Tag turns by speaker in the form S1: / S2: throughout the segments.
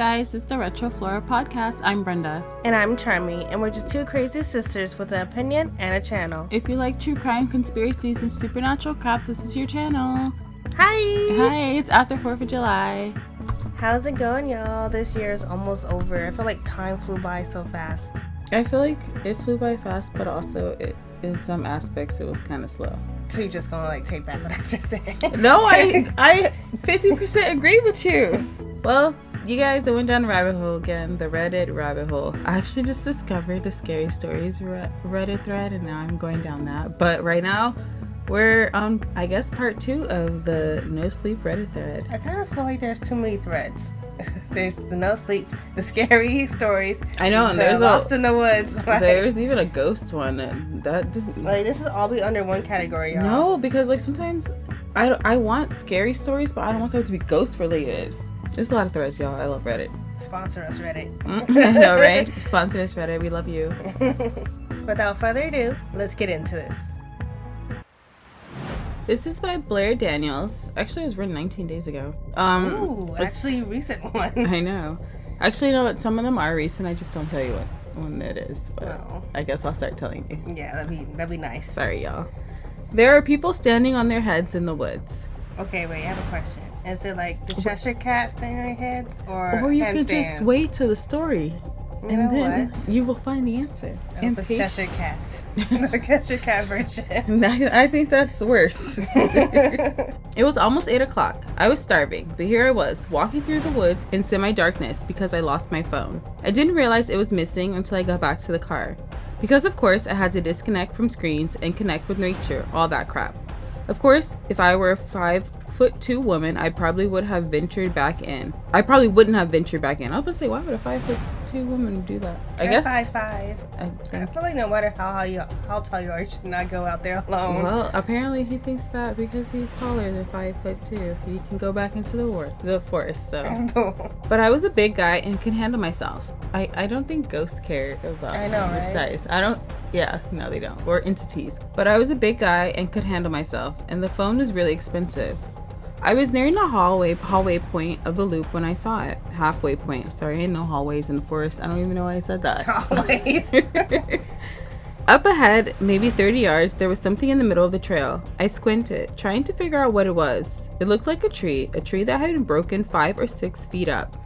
S1: guys, it's the RetrofloraPodcast. I'm Brenda.
S2: And I'm Charmy, and we're just two crazy sisters with an opinion and a channel.
S1: If you like true crime, conspiracies, and supernatural crap, this is your channel.
S2: Hi,
S1: it's after 4th of July.
S2: How's it going, y'all? This year is almost over. I feel like time flew by so fast.
S1: I feel like it flew by fast, but also in some aspects it was kind of slow.
S2: So you just gonna take back what I just said?
S1: No, I 50% agree with you. Well, you guys, I went down the rabbit hole again, the Reddit rabbit hole. I actually just discovered the scary stories Reddit thread, and now I'm going down that. But right now, we're on, I guess, part 2 of the no sleep Reddit thread.
S2: I kind of feel like there's too many threads. There's the no sleep, the scary stories.
S1: I know, and there's
S2: lost in the woods.
S1: There's even a ghost one, and that doesn't.
S2: Like, this is all be under one category, y'all.
S1: No, because like sometimes I want scary stories, but I don't want them to be ghost related. There's a lot of threads, y'all. I love Reddit.
S2: Sponsor us, Reddit.
S1: I know, right? Sponsor us, Reddit. We love you.
S2: Without further ado, let's get into this.
S1: This is by Blair Daniels. Actually, it was written 19 days ago.
S2: Ooh, actually a recent one.
S1: I know. Actually, no, some of them are recent. I just don't tell you what one it is. But
S2: Oh.
S1: I guess I'll start telling you.
S2: Yeah, that'd be nice.
S1: Sorry, y'all. There are people standing on their heads in the woods.
S2: Okay, wait, I have a question. Is it like the Cheshire Cat standing on your heads, or
S1: you
S2: handstands?
S1: could just wait till the story.
S2: You know
S1: then
S2: what?
S1: you will find the answer.
S2: It's Cheshire Cats. The Cheshire Cat version.
S1: I think that's worse. It was almost 8 o'clock. I was starving, but here I was, walking through the woods in semi-darkness because I lost my phone. I didn't realize it was missing until I got back to the car. Because of course, I had to disconnect from screens and connect with nature, all that crap. Of course, if I were a 5'2" woman, I probably would have ventured back in. I probably wouldn't have ventured back in. I was gonna say, why would a 5'2" woman do that? I guess
S2: 5'5".
S1: I
S2: I feel like no matter how tall you are, you should not go out there alone.
S1: Well, apparently he thinks that because he's taller than 5'2", he can go back into the forest. So, but I was a big guy and can handle myself. I don't think ghosts care about your size. Yeah, no, they don't. Or entities. But I was a big guy and could handle myself, and the phone was really expensive. I was nearing the hallway point of the loop when I saw it. Halfway point. Sorry, I ain't no hallways in the forest. I don't even know why I said that.
S2: Hallways.
S1: Up ahead, maybe 30 yards, there was something in the middle of the trail. I squinted, trying to figure out what it was. It looked like a tree that had been broken 5 or 6 feet up.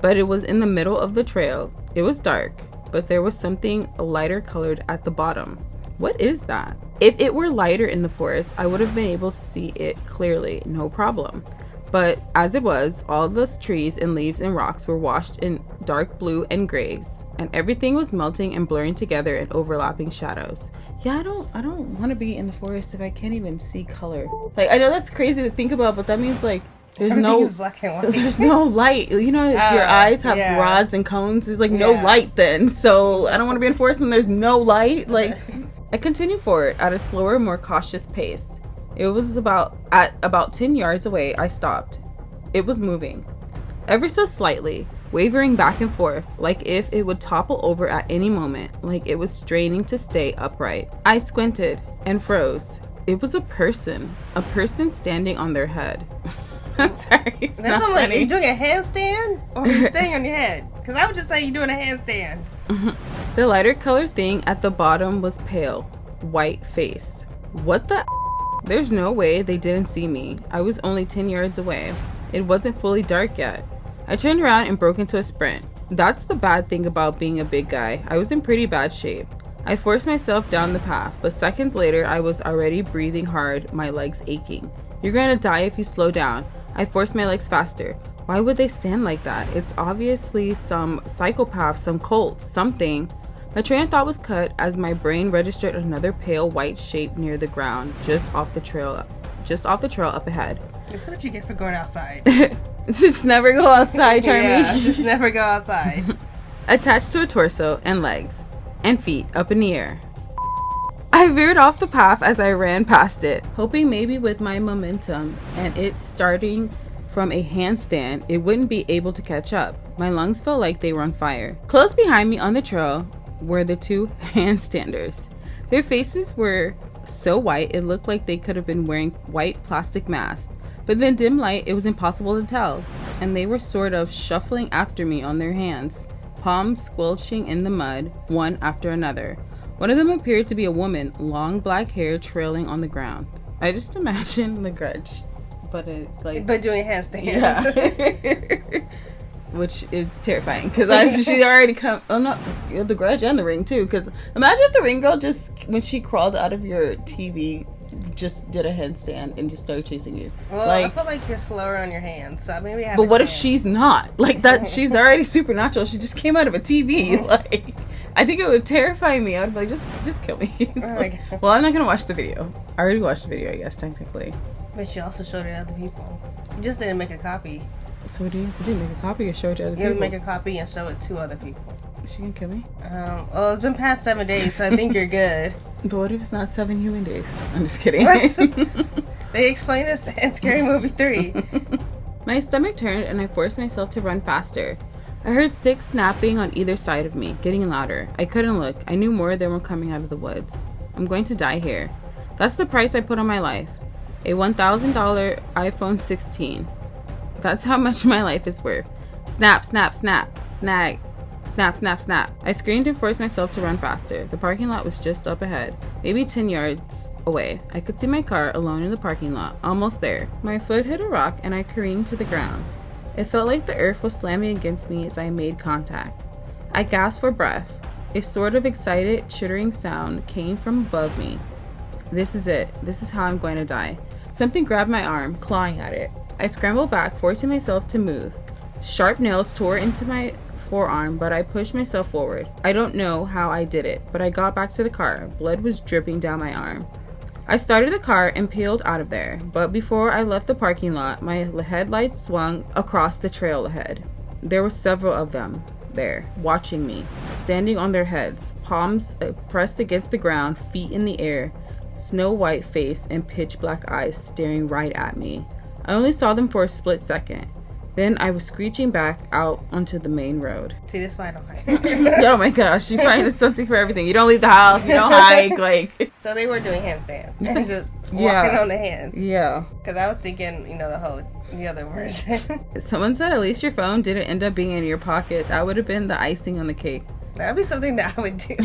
S1: But it was in the middle of the trail. It was dark, but there was something lighter colored at the bottom. What is that? If it were lighter in the forest, I would have been able to see it clearly, no problem. But as it was, all the trees and leaves and rocks were washed in dark blue and grays, and everything was melting and blurring together in overlapping shadows. Yeah, I don't want to be in the forest if I can't even see color. Like, I know that's crazy to think about, but that means like
S2: Everything is black and white.
S1: There's no light. You know, your eyes have rods and cones. There's like no light then. So I don't want to be in the forest when there's no light. Like, I continued forward at a slower, more cautious pace. It was about 10 yards away. I stopped. It was moving, ever so slightly, wavering back and forth, like if it would topple over at any moment, like it was straining to stay upright. I squinted and froze. It was a person standing on their head. Sorry, it's not funny.
S2: Like, are you doing a handstand or are you staying on your head? Because I would just say you're doing a handstand.
S1: The lighter colored thing at the bottom was pale, white face. What the? There's no way they didn't see me. I was only 10 yards away. It wasn't fully dark yet. I turned around and broke into a sprint. That's the bad thing about being a big guy. I was in pretty bad shape. I forced myself down the path, but seconds later I was already breathing hard, my legs aching. You're gonna die if you slow down. I forced my legs faster. Why would they stand like that? It's obviously some psychopath, some cult, something. My train of thought was cut as my brain registered another pale white shape near the ground, just off the trail up ahead.
S2: This is what you get for going outside.
S1: Just never go outside, Charmy.
S2: Yeah, just never go outside.
S1: Attached to a torso and legs and feet up in the air. I veered off the path as I ran past it, hoping maybe with my momentum and it starting from a handstand, it wouldn't be able to catch up. My lungs felt like they were on fire. Close behind me on the trail were the 2 handstanders. Their faces were so white it looked like they could have been wearing white plastic masks, but in dim light it was impossible to tell. and they were sort of shuffling after me on their hands, palms squelching in the mud, one after another. One of them appeared to be a woman, long black hair trailing on the ground. I just imagine the Grudge, but
S2: doing handstands.
S1: Yeah. Which is terrifying because she already come. Oh no, the Grudge and the Ring too. Because imagine if the Ring girl just when she crawled out of your TV, just did a headstand and just started chasing you.
S2: Well, I feel like you're slower on your hands, so maybe have.
S1: But what if she's not like that? She's already supernatural. She just came out of a TV. Like, I think it would terrify me. I would be like, just kill me. Oh my God. Well, I'm not gonna watch the video. I already watched the video, I guess technically.
S2: But she also showed it to other people. You just didn't make a copy.
S1: So what do you have to do? Make a copy or show it to other people?
S2: You make a copy and show it to other people.
S1: Is she gonna kill me?
S2: Well, it's been past 7 days, so I think you're good.
S1: But what if it's not 7 human days? I'm just kidding.
S2: They explained this in Scary Movie 3.
S1: My stomach turned and I forced myself to run faster. I heard sticks snapping on either side of me, getting louder. I couldn't look. I knew more of them were coming out of the woods. I'm going to die here. That's the price I put on my life. A $1,000 iPhone 16. That's how much my life is worth. Snap, snap, snap. Snag. Snap, snap, snap. I screamed and forced myself to run faster. The parking lot was just up ahead, maybe 10 yards away. I could see my car alone in the parking lot, almost there. My foot hit a rock and I careened to the ground. It felt like the earth was slamming against me as I made contact. I gasped for breath. A sort of excited, chittering sound came from above me. This is it. This is how I'm going to die. Something grabbed my arm, clawing at it. I scrambled back, forcing myself to move. Sharp nails tore into my forearm, but I pushed myself forward. I don't know how I did it, but I got back to the car. Blood was dripping down my arm. I started the car and peeled out of there, but before I left the parking lot, my headlights swung across the trail ahead. There were several of them there, watching me, standing on their heads, palms pressed against the ground, feet in the air, snow-white face and pitch-black eyes staring right at me. I only saw them for a split second. Then I was screeching back out onto the main road.
S2: See, this is why I don't hike.
S1: Oh my gosh, you find something for everything. You don't leave the house, you don't hike, like.
S2: So they were doing handstands and just walking on the hands.
S1: Yeah.
S2: Because I was thinking, the other version.
S1: Someone said at least your phone didn't end up being in your pocket. That would have been the icing on the cake.
S2: That'd be something that I would do.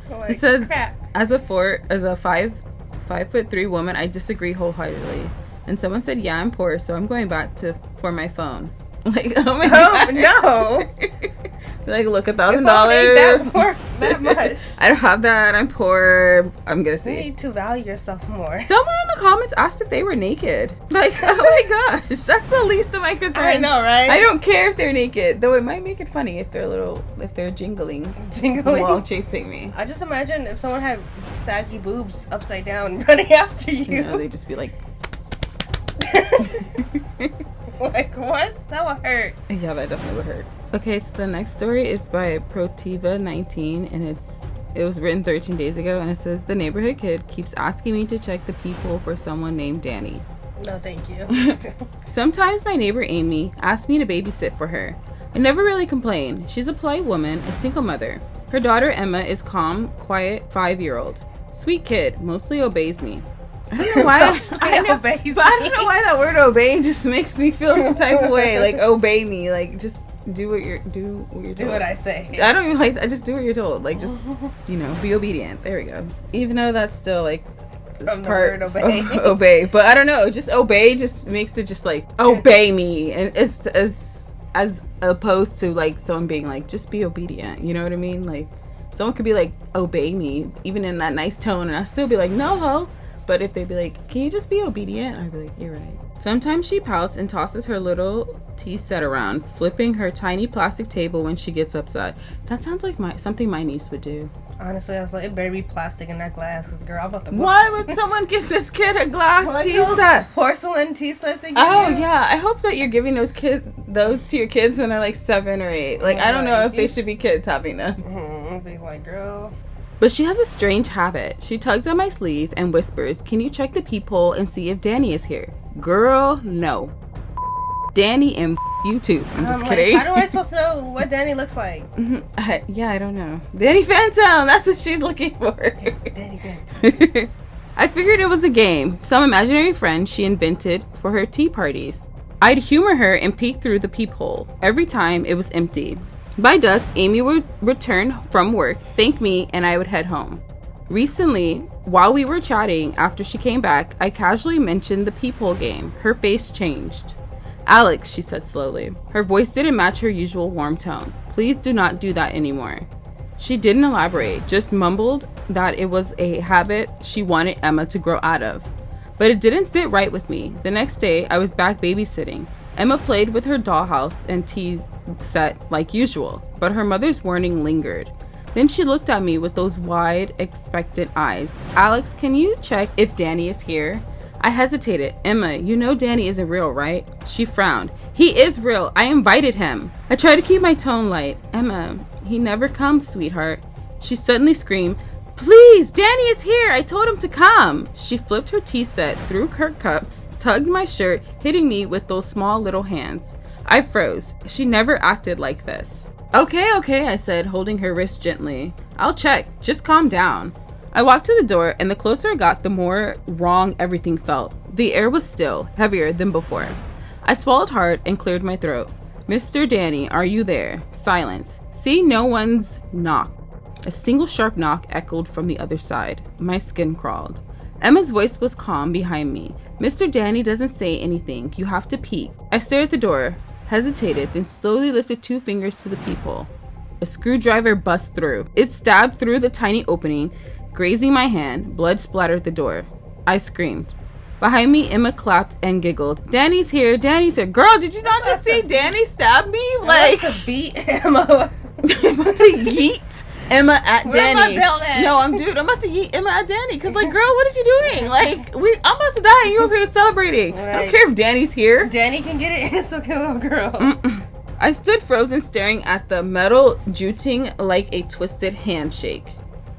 S2: Like,
S1: it says,
S2: crap.
S1: as a 5'3" woman, I disagree wholeheartedly. And someone said, yeah, I'm poor, so I'm going back for my phone. Like, oh my God.
S2: No.
S1: Like, look, $1,000.
S2: That much.
S1: I don't have that. I'm poor. I'm gonna see.
S2: You need to value yourself more.
S1: Someone in the comments asked if they were naked. Like, oh my gosh, that's the least of my concerns.
S2: I know, right?
S1: I don't care if they're naked, though it might make it funny if they're jingling while chasing me.
S2: I just imagine if someone had saggy boobs upside down running after you.
S1: They'd just be like.
S2: Like, what? That would hurt.
S1: Yeah, that definitely would hurt. Okay, so the next story is by Protiva19, and it was written 13 days ago, and it says, the neighborhood kid keeps asking me to check the people for someone named Danny.
S2: No, thank you.
S1: Sometimes my neighbor Amy asks me to babysit for her. I never really complain. She's a polite woman, a single mother. Her daughter Emma is calm, quiet 5-year-old. Sweet kid, mostly obeys me. I don't know why. I don't know why that word "obey" just makes me feel some type of way. Like, obey me. Like, just do what you're told.
S2: Do what I say.
S1: I don't even like that. Just do what you're told. Like, just be obedient. There we go. Even though that's still like
S2: from the word obey.
S1: Obey, but I don't know. Just obey just makes it just like obey me, and it's as opposed to like someone being like just be obedient. You know what I mean? Like, someone could be like obey me, even in that nice tone, and I still be like no ho. But if they'd be like, can you just be obedient? I'd be like, you're right. Sometimes she pouts and tosses her little tea set around, flipping her tiny plastic table when she gets upset. That sounds like something my niece would do.
S2: Honestly, I was like, it better be plastic in that glass, because girl, I'm about to.
S1: Why would someone give this kid a glass tea set?
S2: Porcelain tea sets they give you?
S1: Yeah. I hope that you're giving those to your kids when they're like 7 or 8. Like, I don't know if they should be kids having them.
S2: Be like, girl.
S1: But she has a strange habit. She tugs at my sleeve and whispers, can you check the peephole and see if Danny is here? Girl, no. Danny and you too. I'm just kidding.
S2: How am I supposed to know what Danny looks like?
S1: Yeah, I don't know. Danny Phantom, that's what she's looking for.
S2: Danny Phantom.
S1: I figured it was a game, some imaginary friend she invented for her tea parties. I'd humor her and peek through the peephole. Every time, it was empty. By dusk, Amy would return from work, thank me, and I would head home. Recently, while we were chatting after she came back, I casually mentioned the peephole game. Her face changed. Alex, she said slowly. Her voice didn't match her usual warm tone. Please do not do that anymore. She didn't elaborate, just mumbled that it was a habit she wanted Emma to grow out of. But it didn't sit right with me. The next day, I was back babysitting. Emma played with her dollhouse and tea set like usual, but her mother's warning lingered. Then she looked at me with those wide, expectant eyes. Alex, can you check if Danny is here? I hesitated. Emma, you know Danny isn't real, right? She frowned. He is real. I invited him. I tried to keep my tone light. Emma, he never comes, sweetheart. She suddenly screamed, please, Danny is here. I told him to come. She flipped her tea set through her cups, tugged my shirt, hitting me with those small little hands. I froze. She never acted like this. Okay, I said, holding her wrist gently. I'll check. Just calm down. I walked to the door, and the closer I got, the more wrong everything felt. The air was still, heavier than before. I swallowed hard and cleared my throat. Mr. Danny, are you there? Silence. See, no one's knock. A single sharp knock echoed from the other side. My skin crawled. Emma's voice was calm behind me. Mr. Danny doesn't say anything. You have to peek. I stared at the door, hesitated, then slowly lifted 2 fingers to the peephole. A screwdriver bust through. It stabbed through the tiny opening, grazing my hand. Blood splattered the door. I screamed. Behind me, Emma clapped and giggled. Danny's here. Danny's here. Girl, did you not just see Danny stab me? Like,
S2: to beat Emma.
S1: I'm about to yeet Emma at Danny.
S2: Where's my belt at?
S1: No, I'm about to yeet Emma at Danny. Cause like, girl, what is you doing? Like, I'm about to die and you over here celebrating. Like, I don't care if Danny's here.
S2: Danny can get it, and so can little girl.
S1: I stood frozen, staring at the metal juting like a twisted handshake.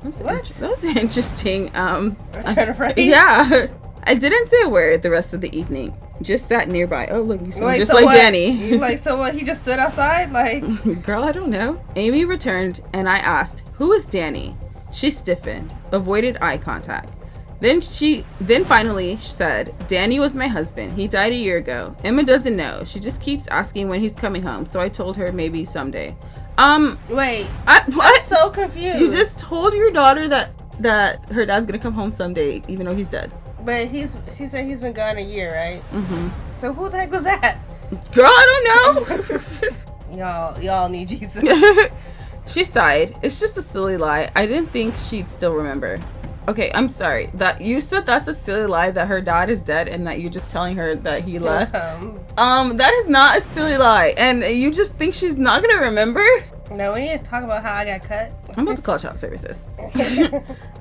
S1: That was interesting.
S2: Turn of phrase.
S1: Yeah. I didn't say a word the rest of the evening. Just sat nearby. Oh, look, you sound just
S2: so
S1: like
S2: what?
S1: Danny.
S2: You like, so what? He just stood outside? Like,
S1: girl, I don't know. Amy returned, and I asked, who is Danny? She stiffened, avoided eye contact. Then finally said, Danny was my husband. He died a year ago. Emma doesn't know. She just keeps asking when he's coming home. So I told her maybe someday.
S2: Wait.
S1: What?
S2: I'm so confused.
S1: You just told your daughter that her dad's gonna come home someday, even though he's dead.
S2: But she said he's been gone a year, right? Mm-hmm. So who the heck was that?
S1: Girl, I don't know.
S2: y'all need Jesus.
S1: She sighed. It's just a silly lie. I didn't think she'd still remember. Okay, I'm sorry. That you said that's a silly lie that her dad is dead and that you're just telling her that he left. That is not a silly lie. And you just think she's not gonna remember?
S2: No, we need to talk about how I got cut.
S1: I'm about to call child services.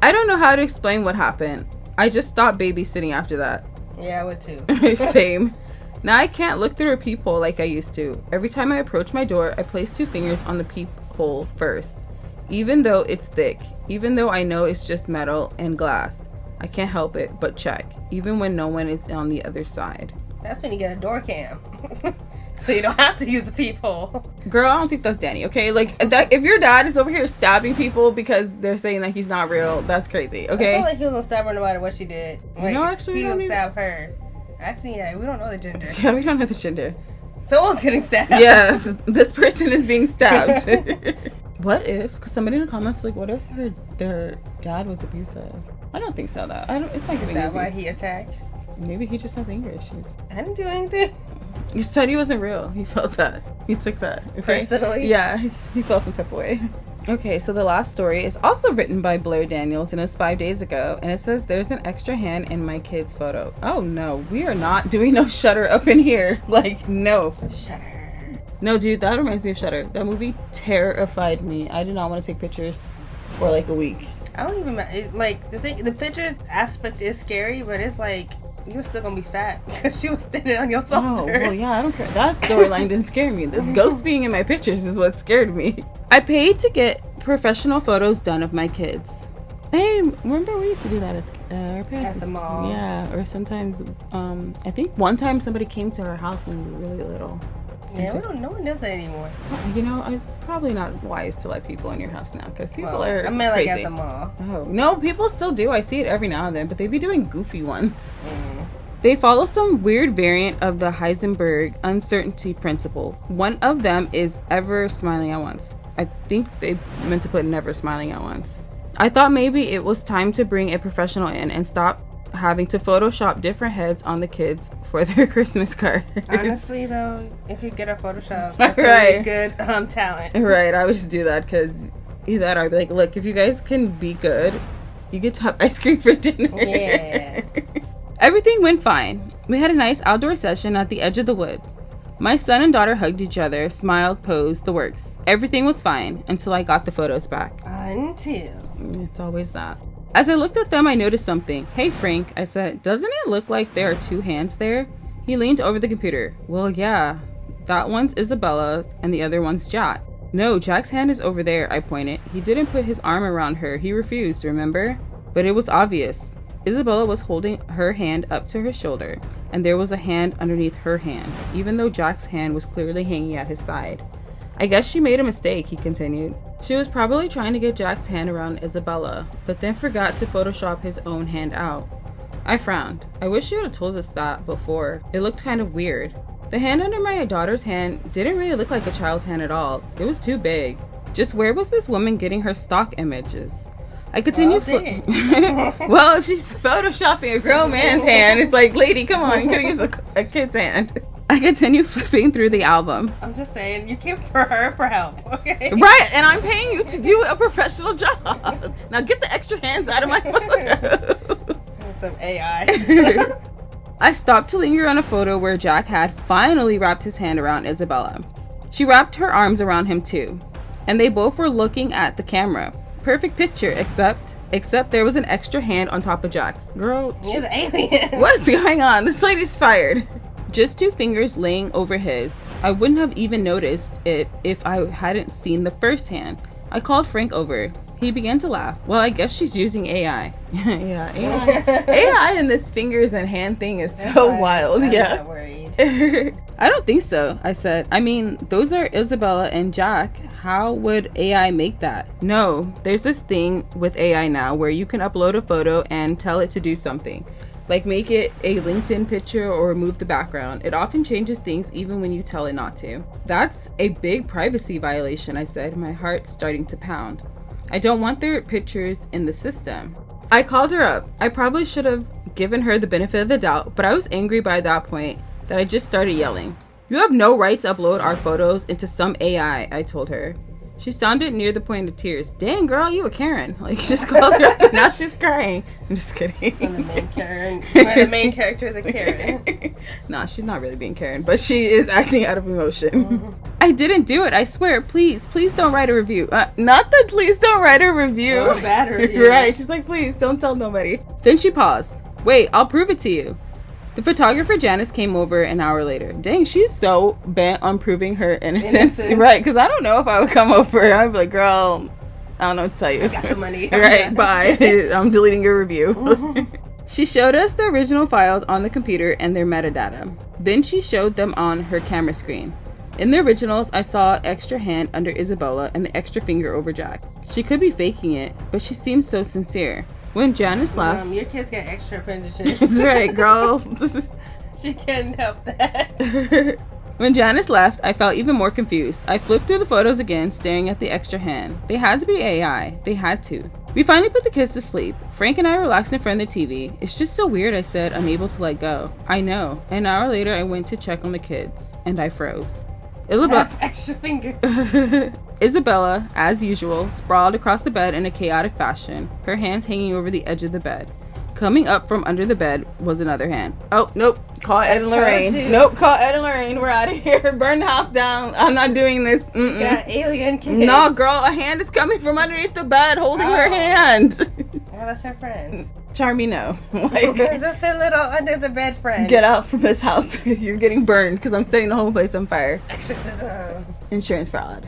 S1: I don't know how to explain what happened. I just stopped babysitting after that.
S2: Yeah, I would too.
S1: Same. Now I can't look through a peephole like I used to. Every time I approach my door, I place 2 fingers on the peephole first. Even though it's thick, even though I know it's just metal and glass, I can't help it but check, even when no one is on the other side.
S2: That's when you get a door cam. So you don't have to use the peephole.
S1: Girl, I don't think that's Danny, okay? Like, that, if your dad is over here stabbing people because they're saying that he's not real, that's crazy, okay?
S2: I feel like he was gonna stab her no matter what she did. Like,
S1: no, actually,
S2: he would stab her. Actually, yeah, we don't know the gender.
S1: Yeah, we don't know the gender.
S2: Someone's getting stabbed.
S1: Yes, this person is being stabbed. What if, because somebody in the comments like, what if their dad was abusive? I don't think so, though. It's not giving me
S2: Is that why he attacked?
S1: Maybe he just has anger issues.
S2: I didn't do anything.
S1: You said he wasn't real. He felt that. He took that. Okay?
S2: Personally?
S1: Yeah, he felt some type of way. Okay, so the last story is also written by Blair Daniels and it's 5 days ago. And it says, there's an extra hand in my kid's photo. Oh no, we are not doing no Shutter up in here. Like, no.
S2: Shutter.
S1: No, dude, that reminds me of Shutter. That movie terrified me. I did not want to take pictures for like a week.
S2: I don't even like the picture aspect is scary, but it's like you're still gonna be fat because she was standing on your shoulders.
S1: Oh, well, yeah, I don't care. That storyline didn't scare me. The ghost being in my pictures is what scared me. I paid to get professional photos done of my kids. Hey, remember we used to do that at our parents'
S2: at the mall?
S1: Yeah, or sometimes, I think one time somebody came to our house when we were really little.
S2: Yeah, no one does that anymore.
S1: You know, it's probably not wise to let people in your house now because people are
S2: I meant like
S1: crazy.
S2: at the mall.
S1: Oh, no, people still do. I see it every now and then, but they be doing goofy ones. They follow some weird variant of the Heisenberg uncertainty principle. One of them is ever smiling at once. I think they meant to put never smiling at once. I thought maybe it was time to bring a professional in and stop having to Photoshop different heads on the kids for their Christmas card.
S2: Honestly, though, if you get a Photoshop, that's
S1: right.
S2: a really good talent.
S1: Right, I would just do that because either that or I'd be like, look, if you guys can be good, you get to have ice cream for dinner.
S2: Yeah.
S1: Everything went fine. We had a nice outdoor session at the edge of the woods. My son and daughter hugged each other, smiled, posed, the works. Everything was fine until I got the photos back. It's always that. As I looked at them, I noticed something. Hey, Frank, I said, doesn't it look like there are two hands there? He leaned over the computer. Well, yeah. That one's Isabella and the other one's Jack. No, Jack's hand is over there, I pointed. He didn't put his arm around her. He refused, remember? But it was obvious. Isabella was holding her hand up to her shoulder, and there was a hand underneath her hand, even though Jack's hand was clearly hanging at his side. I guess she made a mistake, he continued. She was probably trying to get Jack's hand around Isabella, but then forgot to Photoshop his own hand out. I frowned. I wish she would have told us that before. It looked kind of weird. The hand under my daughter's hand didn't really look like a child's hand at all. It was too big. Just where was this woman getting her stock images? I continued. Well, if she's photoshopping a grown man's hand, it's like, lady, come on, you could have used a kid's hand. I continued flipping through the album.
S2: I'm just saying, you came for her for help, okay?
S1: Right, and I'm paying you to do a professional job. Now get the extra hands out of my photo.
S2: Some AI.
S1: I stopped to linger on a photo where Jack had finally wrapped his hand around Isabella. She wrapped her arms around him too, and they both were looking at the camera. Perfect picture, except there was an extra hand on top of Jack's. Girl,
S2: you're the alien.
S1: What's going on? This lady's fired. Just two fingers laying over his. I wouldn't have even noticed it if I hadn't seen the first hand. I called Frank over. He began to laugh. Well, I guess she's using AI. Yeah, AI in this fingers and hand thing is so wild.
S2: I'm
S1: yeah.
S2: not worried.
S1: I don't think so, I said. I mean, those are Isabella and Jack. How would AI make that? No, there's this thing with AI now where you can upload a photo and tell it to do something. Like make it a LinkedIn picture or remove the background. It often changes things even when you tell it not to. That's a big privacy violation, I said, my heart starting to pound. I don't want their pictures in the system. I called her up. I probably should have given her the benefit of the doubt, but I was angry by that point that I just started yelling. You have no right to upload our photos into some AI, I told her. She sounded near the point of tears. Dang, girl, you a Karen. Like, just called her up and now she's crying. I'm just kidding.
S2: And the main Karen. The main character is a Karen.
S1: Nah, she's not really being Karen, but she is acting out of emotion. Mm-hmm. I didn't do it, I swear. Please don't write a review. Not that please don't write a review.
S2: Or a bad review.
S1: Right, she's like, please don't tell nobody. Then she paused. Wait, I'll prove it to you. The photographer Janice came over an hour later. Dang, she's so bent on proving her innocence. Right, because I don't know if I would come over. I'd be like, girl, I don't know what to tell you.
S2: I got your money.
S1: Right, bye. I'm deleting your review. She showed us the original files on the computer and their metadata. Then she showed them on her camera screen. In the originals, I saw extra hand under Isabella and the extra finger over Jack. She could be faking it, but she seemed so sincere. When Janice laughed...
S2: your kids got extra appendages.
S1: That's right, girl.
S2: She couldn't help that.
S1: When Janice left, I felt even more confused. I flipped through the photos again, staring at the extra hand. They had to be AI. They had to. We finally put the kids to sleep. Frank and I relaxed in front of the TV. It's just so weird, I said, unable to let go. I know. An hour later, I went to check on the kids, and I froze.
S2: Extra finger.
S1: Isabella, as usual, sprawled across the bed in a chaotic fashion, her hands hanging over the edge of the bed. Coming up from under the bed was another hand. Oh, nope. Call Ed and Lorraine. Nope, call Ed and Lorraine. We're out of here. Burn the house down. I'm not doing this.
S2: Got alien kids.
S1: No, girl, a hand is coming from underneath the bed holding her hand.
S2: Well, that's her friend.
S1: Charmy, no.
S2: That's her little under the bed friend.
S1: Get out from this house. You're getting burned because I'm setting the whole place on fire.
S2: Exorcism.
S1: Insurance fraud.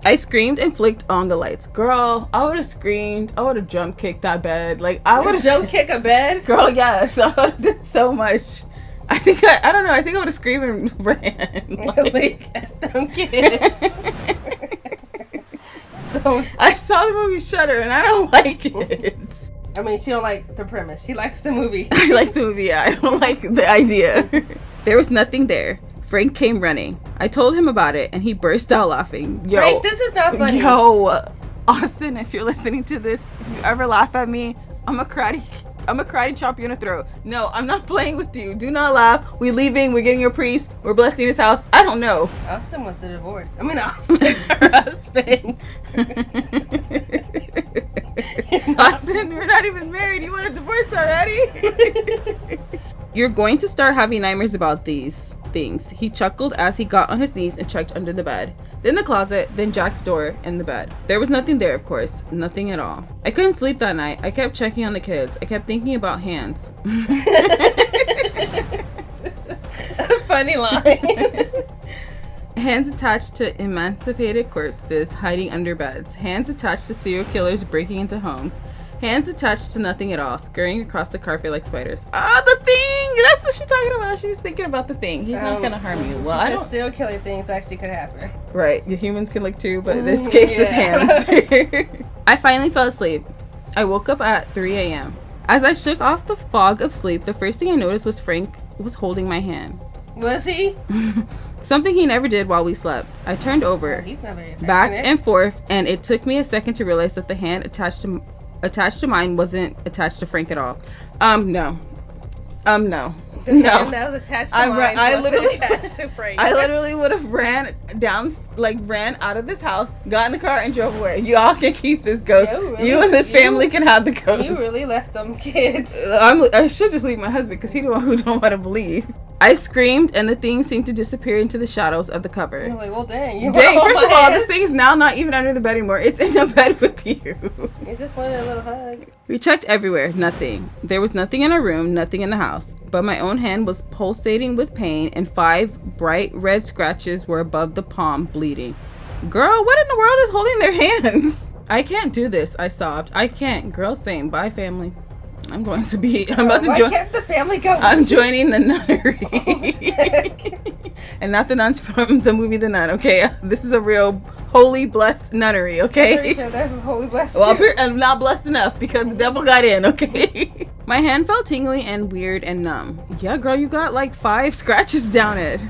S1: I screamed and flicked on the lights. Girl, I would have screamed. I would have jump kicked that bed. Like, I would have
S2: jump kick a bed?
S1: Girl, yes. I would have did so much. I think I don't know. I think I would have screamed and ran.
S2: Like, them kids.
S1: I saw the movie Shudder and I don't like it.
S2: I mean, she don't like the premise. She likes the movie.
S1: I like the movie, yeah. I don't like the idea. There was nothing there. Frank came running. I told him about it, and he burst out laughing. Yo,
S2: Frank, this is not funny.
S1: Yo, Austin, if you're listening to this, if you ever laugh at me, I'm a karate chop you in the throat. No, I'm not playing with you. Do not laugh. We leaving. We're getting your priest. We're blessing his house. I don't know.
S2: Austin wants a divorce. I mean, Austin, her husband.
S1: Austin, we're not even married. You want a divorce already? You're going to start having nightmares about these things. He chuckled as he got on his knees and checked under the bed, then the closet, then Jack's door, and the bed. There was nothing there, of course. Nothing at all. I couldn't sleep that night. I kept checking on the kids. I kept thinking about hands.
S2: A funny line.
S1: Hands attached to emancipated corpses hiding under beds. Hands attached to serial killers breaking into homes. Hands attached to nothing at all, scurrying across the carpet like spiders. The thing! That's what she's talking about. She's thinking about the thing. He's not gonna harm you. Well, I don't.
S2: Serial killer things actually could happen.
S1: Right, the humans can look too, but in this case, it's hands. I finally fell asleep. I woke up at 3 a.m. As I shook off the fog of sleep, the first thing I noticed was Frank was holding my hand.
S2: Was he?
S1: Something he never did while we slept. I turned over,
S2: He's not very
S1: back and forth, and it took me a second to realize that the hand attached to mine wasn't attached to Frank at all. No.
S2: The hand that was attached to mine wasn't attached to Frank.
S1: I literally would have ran out of this house, got in the car, and drove away. Y'all can keep this ghost. You and this family can have the ghost.
S2: You really left them kids.
S1: I should just leave my husband because he's the one who don't want to believe. I screamed, and the thing seemed to disappear into the shadows of the cupboard.
S2: You're like, well, dang.
S1: First of all, this thing's now not even under the bed anymore. It's in the bed with you.
S2: You just wanted a little hug.
S1: We checked everywhere. Nothing. There was nothing in our room, nothing in the house. But my own hand was pulsating with pain, and 5 bright red scratches were above the palm, bleeding. Girl, what in the world is holding their hands? I can't do this, I sobbed. I can't. Girl, same. Bye, family. I'm about to join.
S2: Can't the family go?
S1: I'm joining the nunnery. And not the nuns from the movie The Nun, okay? This is a real holy, blessed nunnery, okay?
S2: I'm pretty sure that's holy blessed.
S1: Well, I'm not blessed enough because the devil got in, okay? My hand felt tingly and weird and numb. Yeah, girl, you got like 5 scratches down it.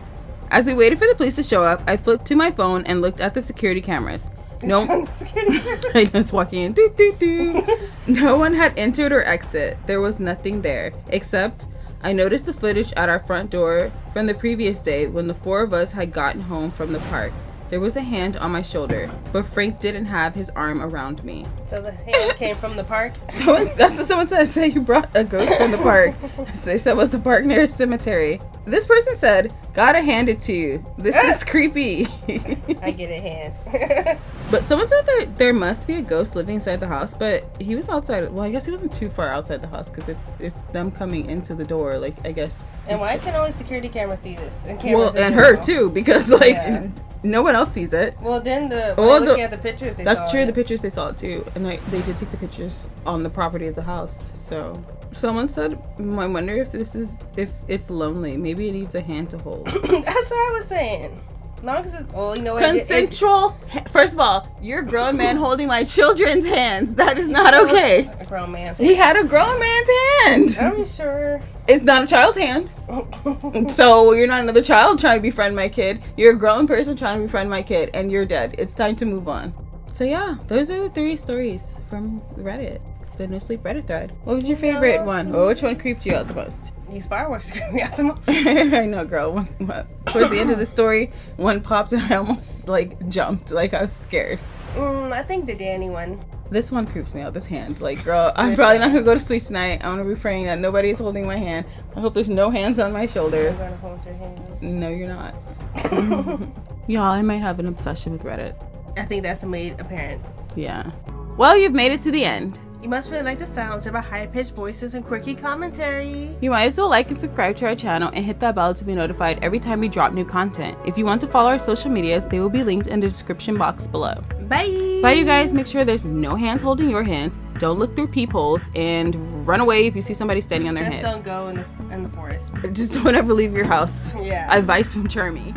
S1: As we waited for the police to show up, I flipped to my phone and looked at the security cameras. No, I was walking in. Doo, doo, doo. No one had entered or exit. There was nothing there, except I noticed the footage at our front door from the previous day when the 4 of us had gotten home from the park. There was a hand on my shoulder, but Frank didn't have his arm around me.
S2: So the hand came from the park?
S1: That's what someone said. Say you brought a ghost from the park. They said, was the park near a cemetery? This person said, gotta hand it to you. This is creepy.
S2: I get a hand.
S1: But someone said that there must be a ghost living inside the house, but he was outside. Well, I guess he wasn't too far outside the house because it's them coming into the door. Like, I guess.
S2: And why can only security cameras see this?
S1: And her too, because no one else sees it.
S2: Well, then looking at the pictures,
S1: that's true. The pictures, they saw it too, and they did take the pictures on the property of the house. So someone said, I wonder if it's lonely. Maybe it needs a hand to hold.
S2: That's what I was saying. Long as it's,
S1: consensual. First of all, you're a grown man holding my children's hands. That is not okay.
S2: A grown man's hand.
S1: He had a grown man's hand.
S2: Are you sure?
S1: It's not a child's hand. So you're not another child trying to befriend my kid. You're a grown person trying to befriend my kid, and you're dead. It's time to move on. So yeah, those are the 3 stories from Reddit. The No Sleep Reddit thread. What was your favorite one? Or which one creeped you out the most?
S2: These fireworks creeped me out the most.
S1: I know, girl. Towards the end of the story, one popped and I almost jumped. I was scared.
S2: I think the Danny one.
S1: This one creeps me out. This hand. Girl, I'm probably not gonna go to sleep tonight. I'm gonna be praying that nobody's holding my hand. I hope there's no hands on my shoulder.
S2: I'm gonna hold your hand.
S1: No, you're not. Y'all, I might have an obsession with Reddit.
S2: I think that's made apparent.
S1: Yeah. Well, you've made it to the end.
S2: You must really like the sounds of our high-pitched voices and quirky commentary.
S1: You might as well like and subscribe to our channel and hit that bell to be notified every time we drop new content. If you want to follow our social medias, they will be linked in the description box below.
S2: Bye!
S1: Bye, you guys. Make sure there's no hands holding your hands. Don't look through peepholes and run away if you see somebody standing on their head.
S2: Just don't go in the forest.
S1: Just don't ever leave your house.
S2: Yeah.
S1: Advice from Charmy.